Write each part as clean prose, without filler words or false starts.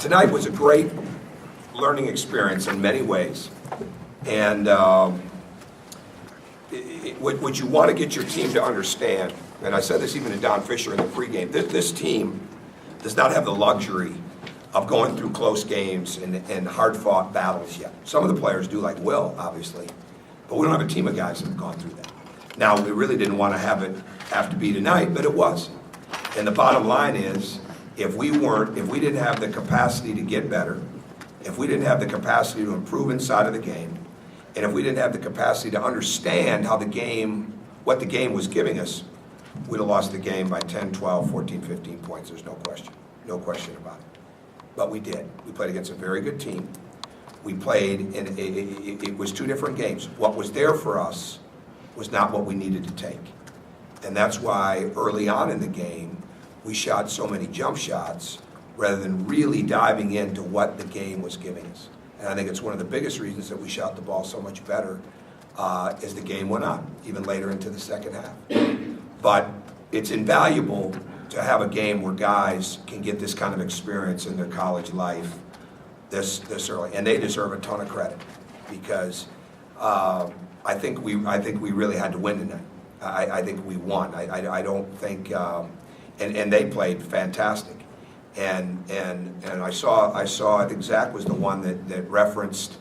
Tonight was a great learning experience in many ways. And what you want to get your team to understand, and I said this even to Don Fisher in the pregame, this team does not have the luxury of going through close games and hard-fought battles yet. Some of the players do, like Will, obviously, but we don't have a team of guys that have gone through that. Now, we really didn't want to have to be tonight, but it was. And the bottom line is, if we didn't have the capacity to get better, if we didn't have the capacity to improve inside of the game, and if we didn't have the capacity to understand what the game was giving us, we'd have lost the game by 10, 12, 14, 15 points. There's no question about it. But we did. We played against a very good team. We played, it was two different games. What was there for us was not what we needed to take. And that's why early on in the game, we shot so many jump shots rather than really diving into what the game was giving us. And I think it's one of the biggest reasons that we shot the ball so much better as the game went on, even later into the second half. But it's invaluable to have a game where guys can get this kind of experience in their college life this early, and they deserve a ton of credit because I think we really had to win tonight. I think we won. I don't think, and they played fantastic. And I saw I think Zach was the one that referenced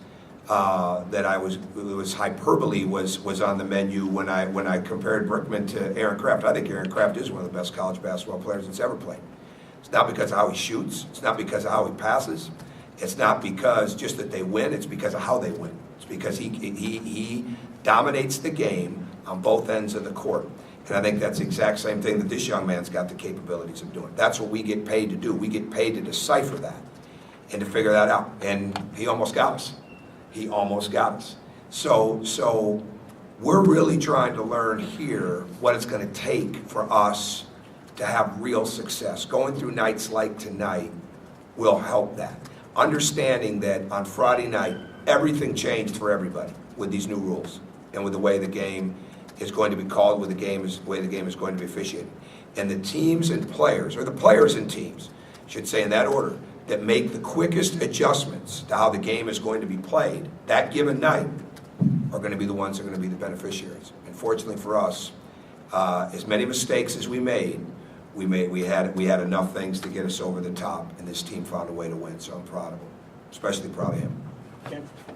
that it was hyperbole was on the menu when I compared Brickman to Aaron Kraft. I think Aaron Kraft is one of the best college basketball players that's ever played. It's not because of how he shoots. It's not because of how he passes. It's not because just that they win. It's because of how they win. It's because he dominates the game on both ends of the court. And I think that's the exact same thing that this young man's got the capabilities of doing. That's what we get paid to do. We get paid to decipher that and to figure that out. And he almost got us. He almost got us. So we're really trying to learn here what it's going to take for us to have real success. Going through nights like tonight will help that. Understanding that on Friday night, everything changed for everybody with these new rules and with the way the game is going to be called, with the way the game is going to be officiated. And the teams and players, or the players and teams, should say in that order, that make the quickest adjustments to how the game is going to be played that given night are going to be the ones that are going to be the beneficiaries. And fortunately for us, as many mistakes as we had enough things to get us over the top, and this team found a way to win, so I'm proud of him, especially proud of him.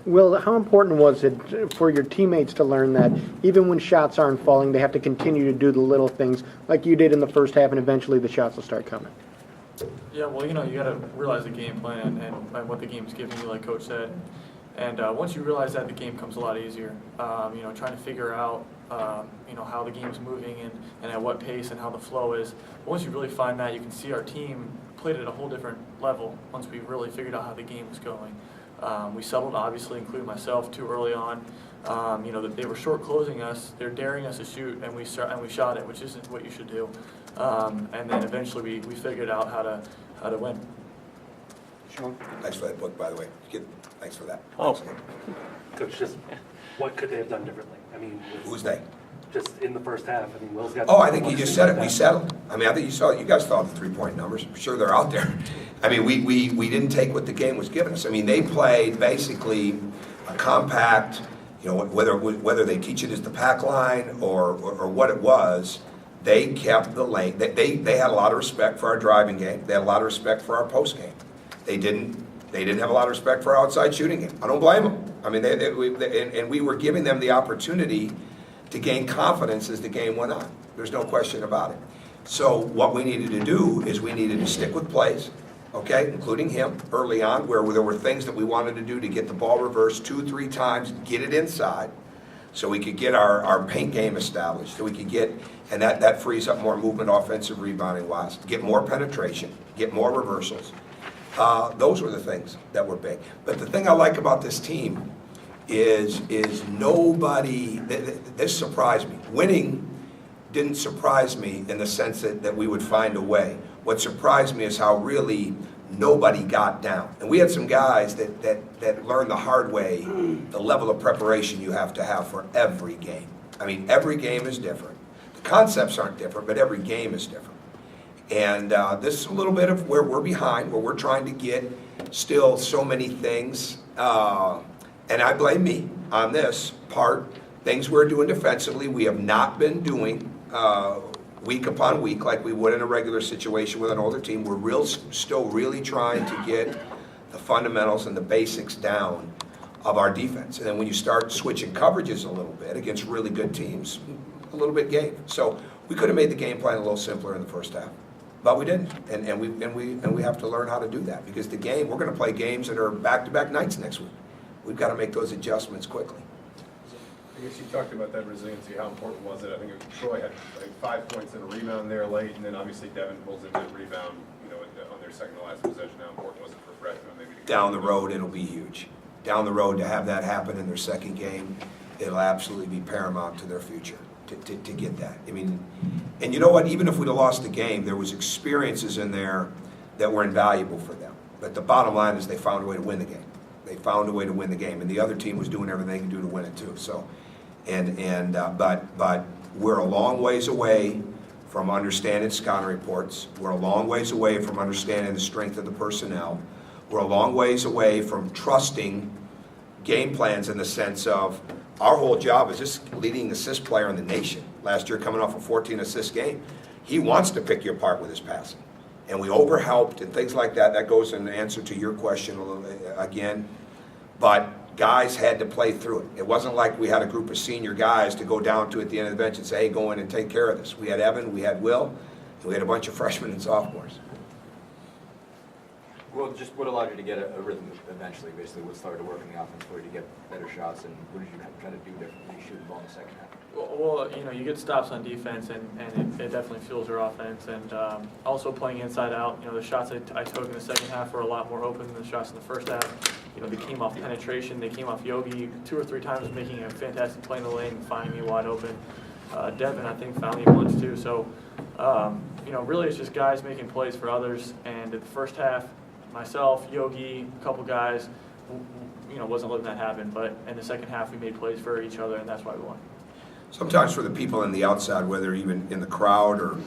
Will, how important was it for your teammates to learn that even when shots aren't falling, they have to continue to do the little things like you did in the first half, and eventually the shots will start coming? Yeah, well, you got to realize the game plan and what the game's giving you, like Coach said. And once you realize that, the game comes a lot easier. Trying to figure out, how the game's moving and at what pace and how the flow is. But once you really find that, you can see our team played at a whole different level once we really figured out how the game was going. We settled, obviously, including myself, too early on. That they were short closing us. They're daring us to shoot, and we shot it, which isn't what you should do. And then eventually we figured out how to win. Sean? Thanks for that book, by the way. Thanks for that. Oh, Coach, just what could they have done differently? I mean, Who's they? just in the first half. I mean, Will's got. Oh, I think he just said it. We settled. I mean, I think you guys saw the three-point numbers. I'm sure they're out there. I mean, we didn't take what the game was giving us. I mean, they played basically a compact, whether they teach it as the pack line or what it was, they kept the lane. They had a lot of respect for our driving game. They had a lot of respect for our post game. They didn't have a lot of respect for our outside shooting game. I don't blame them. I mean, and we were giving them the opportunity to gain confidence as the game went on. There's no question about it. So what we needed to do is we needed to stick with plays, okay, including him early on, where there were things that we wanted to do to get the ball reversed 2-3 times, get it inside, so we could get our paint game established, so we could get, and that frees up more movement offensive rebounding wise, get more penetration, get more reversals. Those were the things that were big. But the thing I like about this team is nobody, this surprised me. Winning didn't surprise me in the sense that we would find a way. What surprised me is how really nobody got down. And we had some guys that learned the hard way the level of preparation you have to have for every game. I mean, every game is different. The concepts aren't different, but every game is different. And this is a little bit of where we're behind, where we're trying to get still so many things. And I blame me on this part. Things we're doing defensively, we have not been doing week upon week like we would in a regular situation with an older team. We're still really trying to get the fundamentals and the basics down of our defense. And then when you start switching coverages a little bit against really good teams, a little bit gave. So we could have made the game plan a little simpler in the first half, but we didn't. And we have to learn how to do that, because the game, we're going to play games that are back-to-back nights next week. We've got to make those adjustments quickly. I guess you talked about that resiliency. How important was it? I think Troy had 5 points in a rebound there late, and then obviously Devin pulls into the rebound, on their second to last possession. How important was it for freshmen maybe to Down the road, it'll be huge. Down the road, to have that happen in their second game, it'll absolutely be paramount to their future to get that. I mean, and you know what? Even if we'd have lost the game, there was experiences in there that were invaluable for them. But the bottom line is they found a way to win the game. They found a way to win the game, and the other team was doing everything they could do to win it too. So, but we're a long ways away from understanding scouting reports. We're a long ways away from understanding the strength of the personnel. We're a long ways away from trusting game plans in the sense of our whole job is just leading assist player in the nation. Last year, coming off a 14 assist game, he wants to pick you apart with his passing. And we overhelped and things like that. That goes in answer to your question a little again. But guys had to play through it. It wasn't like we had a group of senior guys to go down to at the end of the bench and say, hey, go in and take care of this. We had Evan, we had Will, and we had a bunch of freshmen and sophomores. Well, just what allowed you to get a rhythm eventually, basically, what started to work in the offense for you to get better shots, and what did you try to do differently to shoot the ball in the second half? Well, you get stops on defense, and it definitely fuels your offense. And also playing inside out, the shots I took in the second half were a lot more open than the shots in the first half. They came off penetration, they came off Yogi 2 or 3 times, making a fantastic play in the lane and finding me wide open. Devin, I think, found me once too. So, really it's just guys making plays for others. And in the first half, myself, Yogi, a couple guys, wasn't letting that happen. But in the second half, we made plays for each other, and that's why we won. Sometimes for the people on the outside, whether even in the crowd or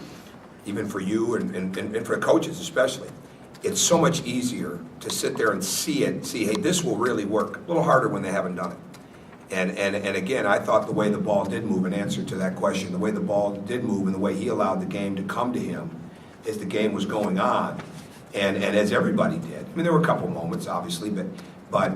even for you and for coaches especially, it's so much easier to sit there and see, hey, this will really work. A little harder when they haven't done it. And again, I thought the way the ball did move, in answer to that question, the way the ball did move and the way he allowed the game to come to him as the game was going on, and as everybody did. I mean, there were a couple moments, obviously, but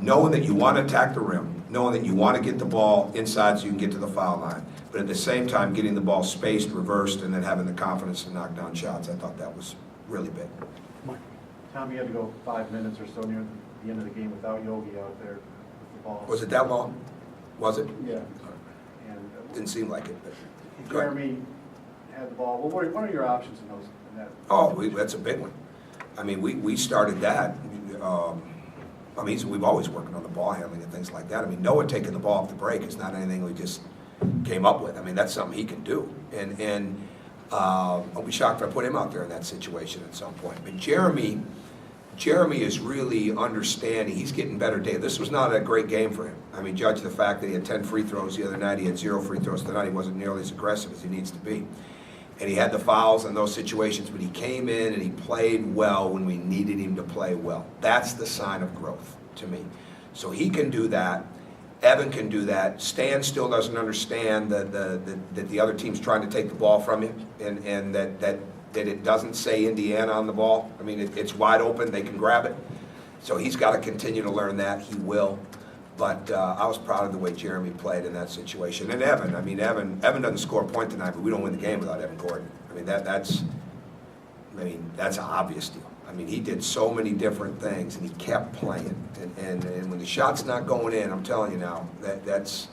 knowing that you want to attack the rim, knowing that you want to get the ball inside so you can get to the foul line, but at the same time getting the ball spaced, reversed, and then having the confidence to knock down shots, I thought that was really big. Tom, you had to go 5 minutes or so near the end of the game without Yogi out there with the ball. Was it that long? Was it? Yeah. And Didn't seem like it, but go ahead. Jeremy had the ball. Well, what are your options in that? Oh, that's a big one. I mean, we started that. We've always working on the ball handling and things like that. I mean, Noah taking the ball off the break is not anything we just came up with. I mean, that's something he can do. And I'll be shocked if I put him out there in that situation at some point. But Jeremy is really understanding. He's getting better day. This was not a great game for him. I mean, judge the fact that he had 10 free throws the other night. He had 0 free throws tonight. He wasn't nearly as aggressive as he needs to be. And he had the fouls in those situations, but he came in and he played well when we needed him to play well. That's the sign of growth to me. So he can do that. Evan can do that. Stan still doesn't understand that the other team's trying to take the ball from him, and that it doesn't say Indiana on the ball. I mean, it's wide open. They can grab it. So he's got to continue to learn that. He will. But I was proud of the way Jeremy played in that situation. And Evan, Evan doesn't score a point tonight, but we don't win the game without Evan Gordon. I mean, that's an obvious deal. I mean, he did so many different things, and he kept playing. And when the shot's not going in, I'm telling you now, that's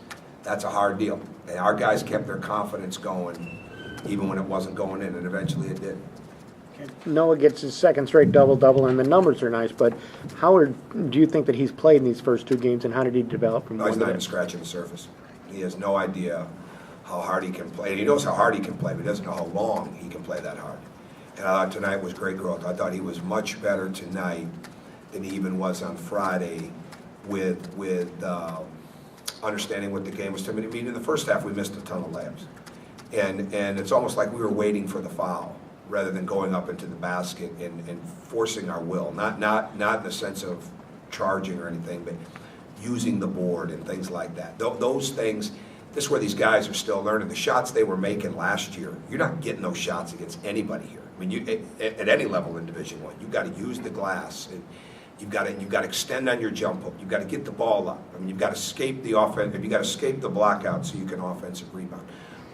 a hard deal. And our guys kept their confidence going, even when it wasn't going in, and eventually it did. Noah gets his second straight double-double, and the numbers are nice, but how do you think that he's played in these first 2 games, and how did he develop from No, he's one not to even that? scratching the surface. He has no idea how hard he can play. And he knows how hard he can play, but he doesn't know how long he can play that hard. And I thought tonight was great growth. I thought he was much better tonight than he even was on Friday with understanding what the game was to me. In the first half, we missed a ton of layups. And it's almost like we were waiting for the foul. rather than going up into the basket and forcing our will. Not in the sense of charging or anything, but using the board and things like that. Those things, this is where these guys are still learning. The shots they were making last year, you're not getting those shots against anybody here. I mean, at any level in Division I, you've got to use the glass. And you've got to extend on your jump hook. You've got to get the ball up. I mean, you've got to escape the offense. You've got to escape the blockout so you can offensive rebound.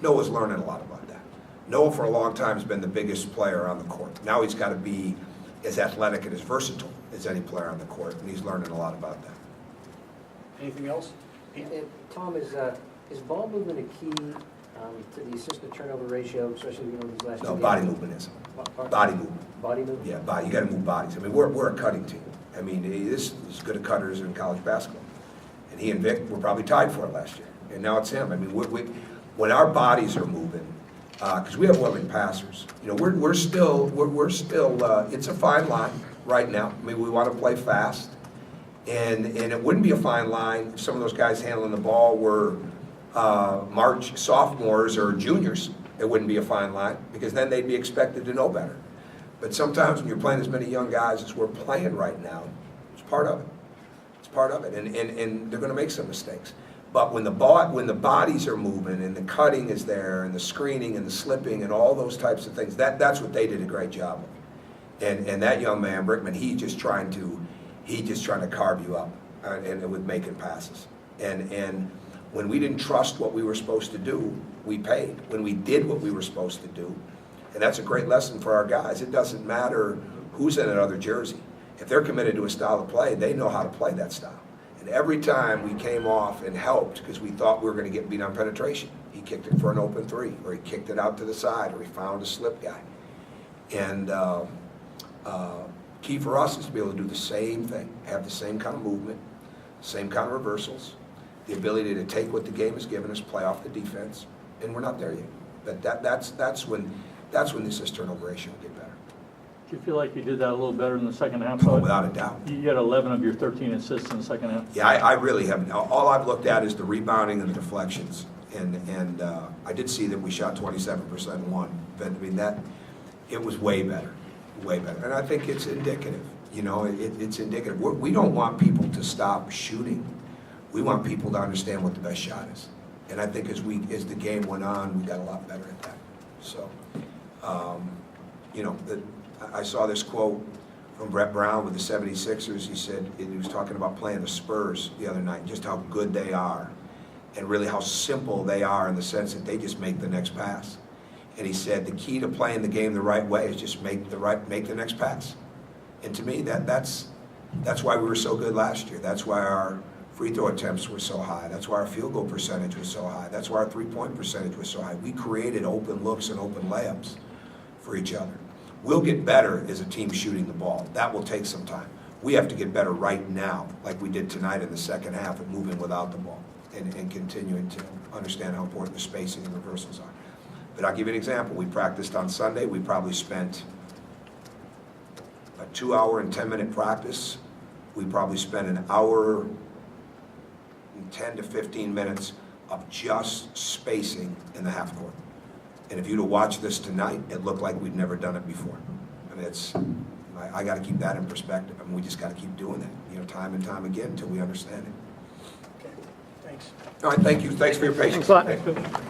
Noah's learning a lot about that. Noah, for a long time, has been the biggest player on the court. Now he's got to be as athletic and as versatile as any player on the court, and he's learning a lot about that. Anything else? Tom, is ball movement a key to the assist to turnover ratio, especially these last two No, games? body movement is. Body movement. Body movement? Yeah, body. You got to move bodies. I mean, we're a cutting team. I mean, this is good at cutters in college basketball. And he and Vic were probably tied for it last year. And now it's him. I mean, when our bodies are moving, because we have willing passers, we're still, it's a fine line right now. I mean, we want to play fast. And it wouldn't be a fine line if some of those guys handling the ball were March sophomores or juniors. It wouldn't be a fine line because then they'd be expected to know better. But sometimes when you're playing as many young guys as we're playing right now, it's part of it. It's part of it, and they're going to make some mistakes. But when the bodies are moving and the cutting is there and the screening and the slipping and all those types of things, that's what they did a great job of. And that young man Brickman, he's just trying to carve you up and with making passes. And when we didn't trust what we were supposed to do, we paid. When we did what we were supposed to do, and that's a great lesson for our guys. It doesn't matter who's in another jersey. If they're committed to a style of play, they know how to play that style. And every time we came off and helped because we thought we were going to get beat on penetration, he kicked it for an open three, or he kicked it out to the side, or he found a slip guy. And key for us is to be able to do the same thing, have the same kind of movement, same kind of reversals, the ability to take what the game has given us, play off the defense, and we're not there yet. But that's when the assist turnover ratio will get better. Do you feel like you did that a little better in the second half? Oh, without a doubt. You got 11 of your 13 assists in the second half? Yeah, I really haven't. All I've looked at is the rebounding and the deflections. And I did see that we shot 27% one. But I mean, it was way better. Way better. And I think it's indicative. It's indicative. We don't want people to stop shooting. We want people to understand what the best shot is. And I think as the game went on, we got a lot better at that. So, I saw this quote from Brett Brown with the 76ers. He was talking about playing the Spurs the other night, just how good they are, and really how simple they are in the sense that they just make the next pass. And he said the key to playing the game the right way is just make the next pass. And to me, that's why we were so good last year. That's why our free throw attempts were so high. That's why our field goal percentage was so high. That's why our three-point percentage was so high. We created open looks and open layups for each other. We'll get better as a team shooting the ball. That will take some time. We have to get better right now, like we did tonight in the second half, at moving without the ball and continuing to understand how important the spacing and reversals are. But I'll give you an example. We practiced on Sunday. We probably spent a 2-hour and 10-minute practice. We probably spent an hour and 10 to 15 minutes of just spacing in the half court. And if you'd have watched this tonight, it looked like we'd never done it before. I mean, I got to keep that in perspective. I mean, we just got to keep doing that, time and time again until we understand it. Okay, thanks. All right, thank you. Thanks for your patience. Thanks a lot.